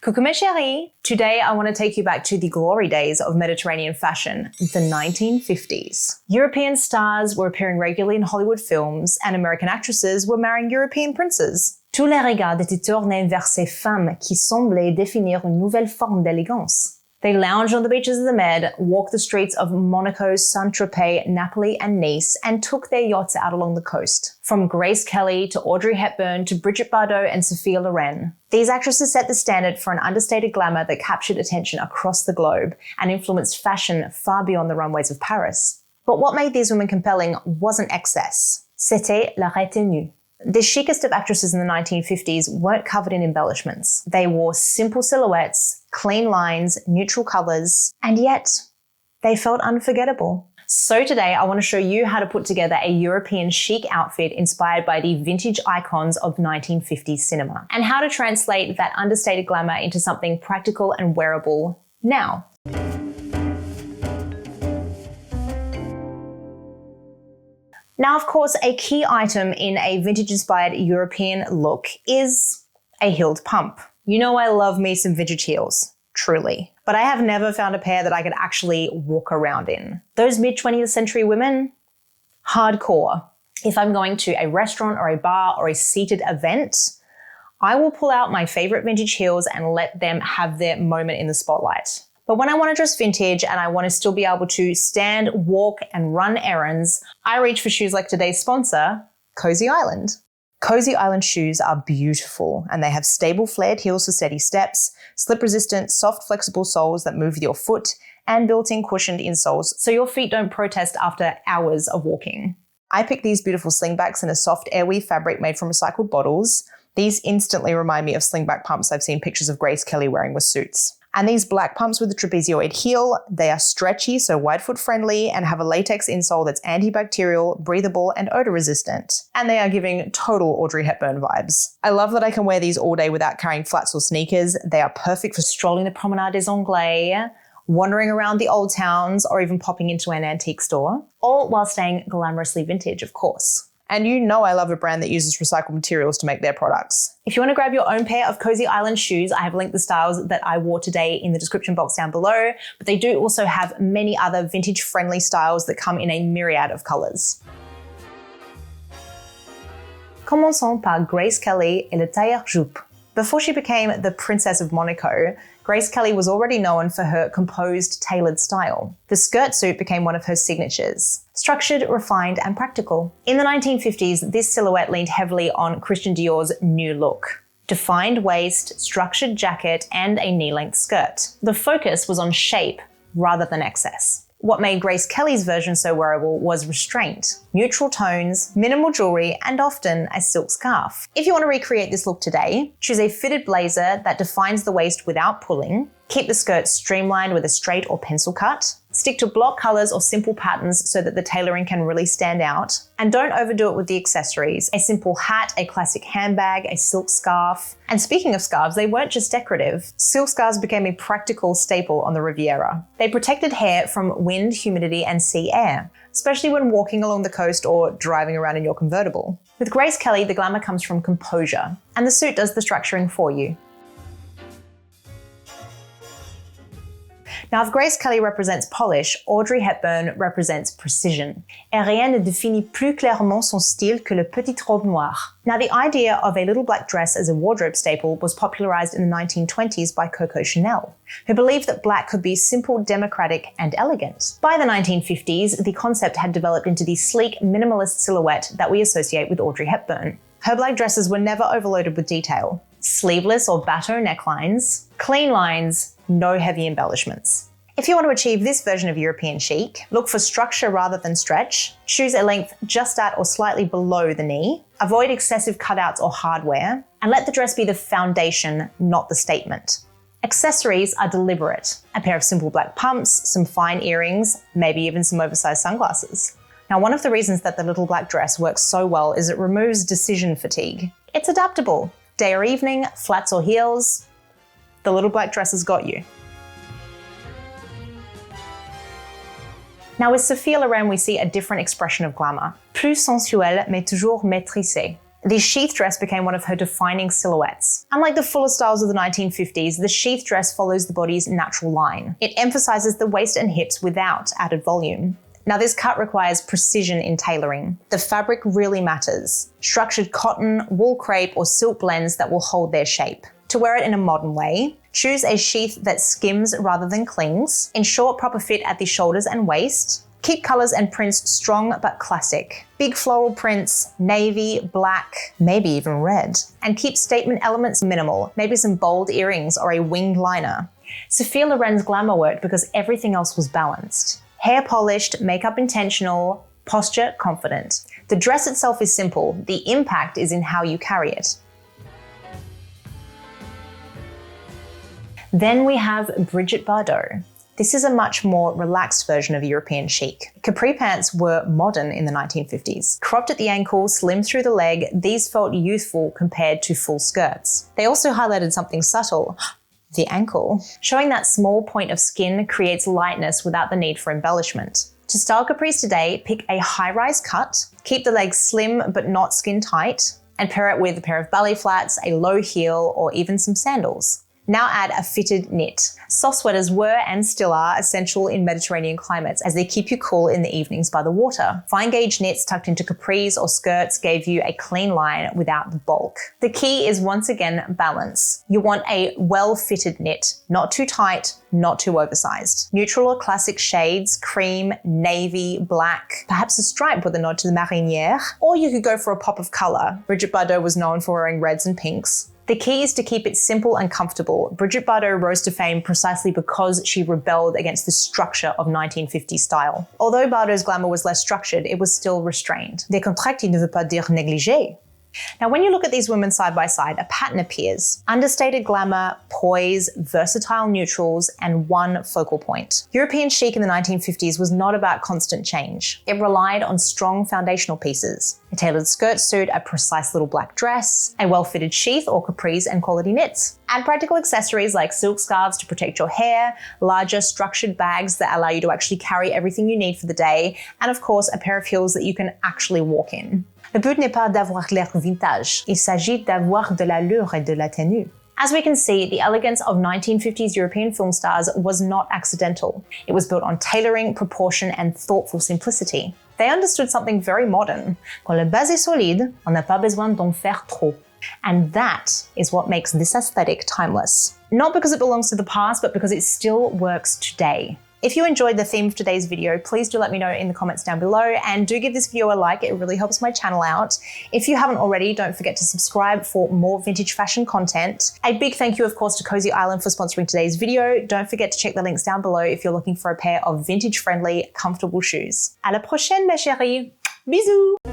Coucou mes chéris! Today I want to take you back to the glory days of Mediterranean fashion, the 1950s. European stars were appearing regularly in Hollywood films and American actresses were marrying European princes. Tous les regards étaient tournés vers ces femmes qui semblaient définir une nouvelle forme d'élégance. They lounged on the beaches of the Med, walked the streets of Monaco, Saint-Tropez, Napoli, and Nice, and took their yachts out along the coast. From Grace Kelly to Audrey Hepburn to Brigitte Bardot and Sophia Loren. These actresses set the standard for an understated glamour that captured attention across the globe and influenced fashion far beyond the runways of Paris. But what made these women compelling wasn't excess. C'était la retenue. The chicest of actresses in the 1950s weren't covered in embellishments. They wore simple silhouettes, clean lines, neutral colors, and yet they felt unforgettable. So today I want to show you how to put together a European chic outfit inspired by the vintage icons of 1950s cinema, and how to translate that understated glamour into something practical and wearable now. Now, of course, a key item in a vintage-inspired European look is a heeled pump. You know I love me some vintage heels, truly. But I have never found a pair that I could actually walk around in. Those mid-20th century women, hardcore. If I'm going to a restaurant or a bar or a seated event, I will pull out my favorite vintage heels and let them have their moment in the spotlight. But when I want to dress vintage and I want to still be able to stand, walk, and run errands, I reach for shoes like today's sponsor, COSY ISLAND. COSY ISLAND shoes are beautiful and they have stable flared heels for steady steps, slip-resistant, soft, flexible soles that move with your foot, and built-in cushioned insoles so your feet don't protest after hours of walking. I picked these beautiful slingbacks in a soft airweave fabric made from recycled bottles. These instantly remind me of slingback pumps I've seen pictures of Grace Kelly wearing with suits. And these black pumps with a trapezoid heel, they are stretchy, so wide foot friendly, and have a latex insole that's antibacterial, breathable, and odor resistant. And they are giving total Audrey Hepburn vibes. I love that I can wear these all day without carrying flats or sneakers. They are perfect for strolling the Promenade des Anglais, wandering around the old towns, or even popping into an antique store. All while staying glamorously vintage, of course. And you know I love a brand that uses recycled materials to make their products. If you want to grab your own pair of COSY ISLAND shoes, I have linked the styles that I wore today in the description box down below, but they do also have many other vintage-friendly styles that come in a myriad of colors. Commençons par Grace Kelly et le tailleur-jupe. Before she became the Princess of Monaco, Grace Kelly was already known for her composed, tailored style. The skirt suit became one of her signatures. Structured, refined, and practical. In the 1950s, this silhouette leaned heavily on Christian Dior's new look. Defined waist, structured jacket, and a knee-length skirt. The focus was on shape rather than excess. What made Grace Kelly's version so wearable was restraint, neutral tones, minimal jewelry, and often a silk scarf. If you want to recreate this look today, choose a fitted blazer that defines the waist without pulling, keep the skirt streamlined with a straight or pencil cut, stick to block colors or simple patterns so that the tailoring can really stand out, and don't overdo it with the accessories. A simple hat, a classic handbag, a silk scarf. And speaking of scarves, they weren't just decorative. Silk scarves became a practical staple on the Riviera. They protected hair from wind, humidity, and sea air, especially when walking along the coast or driving around in your convertible. With Grace Kelly, the glamour comes from composure, and the suit does the structuring for you. Now, if Grace Kelly represents polish, Audrey Hepburn represents precision. Et rien ne définit plus clairement son style que le petit robe noire. Now, the idea of a little black dress as a wardrobe staple was popularized in the 1920s by Coco Chanel, who believed that black could be simple, democratic, and elegant. By the 1950s, the concept had developed into the sleek, minimalist silhouette that we associate with Audrey Hepburn. Her black dresses were never overloaded with detail. Sleeveless or bateau necklines, clean lines, no heavy embellishments. If you want to achieve this version of European chic, look for structure rather than stretch, choose a length just at or slightly below the knee, avoid excessive cutouts or hardware, and let the dress be the foundation, not the statement. Accessories are deliberate. A pair of simple black pumps, some fine earrings, maybe even some oversized sunglasses. Now, one of the reasons that the little black dress works so well is it removes decision fatigue. It's adaptable. Day or evening, flats or heels, the little black dress has got you. Now with Sophia Loren, we see a different expression of glamour. Plus sensuelle, mais toujours maîtrisée. The Sheath dress became one of her defining silhouettes. Unlike the fuller styles of the 1950s, the Sheath dress follows the body's natural line. It emphasizes the waist and hips without added volume. Now, this cut requires precision in tailoring. The fabric really matters. Structured cotton, wool crepe, or silk blends that will hold their shape. To wear it in a modern way, choose a sheath that skims rather than clings. Ensure proper fit at the shoulders and waist. Keep colors and prints strong but classic. Big floral prints, navy, black, maybe even red. And keep statement elements minimal, maybe some bold earrings or a winged liner. Sophia Loren's glamour worked because everything else was balanced. Hair polished, makeup intentional, posture confident. The dress itself is simple, the impact is in how you carry it. Then we have Brigitte Bardot. This is a much more relaxed version of European chic. Capri pants were modern in the 1950s. Cropped at the ankle, slim through the leg, these felt youthful compared to full skirts. They also highlighted something subtle, the ankle. Showing that small point of skin creates lightness without the need for embellishment. To style capris today, pick a high-rise cut, keep the legs slim but not skin tight, and pair it with a pair of ballet flats, a low heel, or even some sandals. Now add a fitted knit. Soft sweaters were and still are essential in Mediterranean climates as they keep you cool in the evenings by the water. Fine gauge knits tucked into capris or skirts gave you a clean line without the bulk. The key is once again balance. You want a well-fitted knit, not too tight, not too oversized. Neutral or classic shades, cream, navy, black, perhaps a stripe with a nod to the marinière, or you could go for a pop of color. Brigitte Bardot was known for wearing reds and pinks. The key is to keep it simple and comfortable. Brigitte Bardot rose to fame precisely because she rebelled against the structure of 1950s style. Although Bardot's glamour was less structured, it was still restrained. Décontracté ne veut pas dire négligé. Now, when you look at these women side by side, a pattern appears. Understated glamour, poise, versatile neutrals, and one focal point. European chic in the 1950s was not about constant change. It relied on strong foundational pieces. A tailored skirt suit, a precise little black dress, a well-fitted sheath or capris, and quality knits. Add practical accessories like silk scarves to protect your hair, larger structured bags that allow you to actually carry everything you need for the day, and of course, a pair of heels that you can actually walk in. Le but n'est pas d'avoir l'air vintage, il s'agit d'avoir de l'allure et de la tenue. As we can see, the elegance of 1950s European film stars was not accidental. It was built on tailoring, proportion, and thoughtful simplicity. They understood something very modern. Quand la base est solide, on n'a pas besoin d'en faire trop. And that is what makes this aesthetic timeless. Not because it belongs to the past, but because it still works today. If you enjoyed the theme of today's video, please do let me know in the comments down below, and do give this video a like, it really helps my channel out. If you haven't already, don't forget to subscribe for more vintage fashion content. A big thank you, of course, to COSY Island for sponsoring today's video. Don't forget to check the links down below if you're looking for a pair of vintage-friendly, comfortable shoes. À la prochaine, ma chérie! Bisous!